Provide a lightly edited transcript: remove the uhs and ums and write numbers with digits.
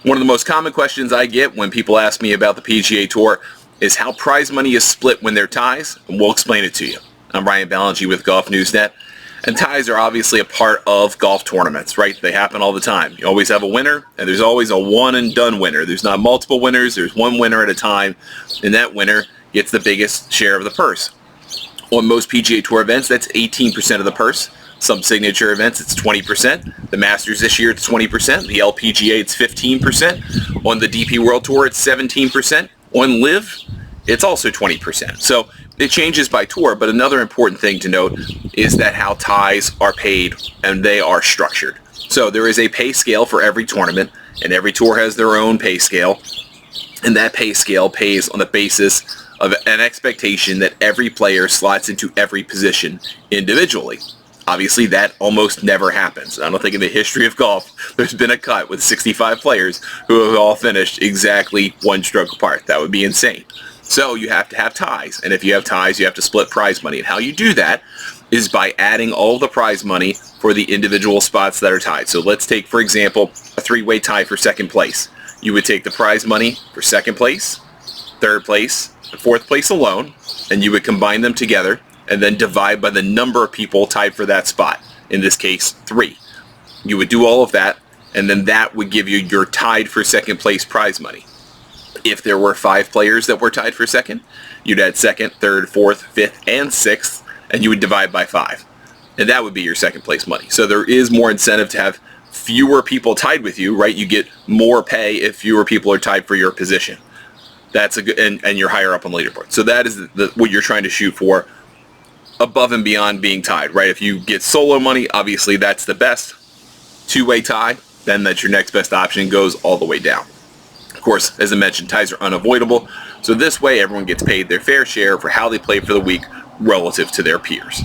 One of the most common questions I get when people ask me about the PGA Tour is how prize money is split when they're ties, and we'll explain it to you. I'm Ballengee with Golf Newsnet, and ties are obviously a part of golf tournaments, right? They happen all the time. You always have a winner, and there's always a one-and-done winner. There's not multiple winners, there's one winner at a time, and that winner gets the biggest share of the purse. On most PGA Tour events, that's 18% of the purse. Some signature events, it's 20%. The Masters this year, it's 20%. The LPGA, it's 15%. On the DP World Tour, it's 17%. On LIV, it's also 20%. So it changes by tour, but another important thing to note is that how ties are paid, and they are structured. So there is a pay scale for every tournament, and every tour has their own pay scale, and that pay scale pays on the basis of an expectation that every player slots into every position individually. Obviously, that almost never happens. I don't think in the history of golf there's been a cut with 65 players who have all finished exactly one stroke apart. That would be insane. So you have to have ties, and if you have ties, you have to split prize money. And how you do that is by adding all the prize money for the individual spots that are tied. So let's take, for example, a three-way tie for second place. You would take the prize money for second place, third place, and fourth place alone, and you would combine them together and then divide by the number of people tied for that spot. In this case, 3. You would do all of that, and then that would give you your tied for second place prize money. If there were 5 players that were tied for second, you'd add second, third, fourth, fifth, and sixth, and you would divide by 5. And that would be your second place money. So there is more incentive to have fewer people tied with you, right? You get more pay if fewer people are tied for your position. That's a good, and you're higher up on the leaderboard. So that is what you're trying to shoot for, above and beyond being tied, right? If you get solo money, obviously that's the best. Two-way tie, then that's your next best option, goes all the way down. Of course, as I mentioned, ties are unavoidable, so this way everyone gets paid their fair share for how they play for the week relative to their peers.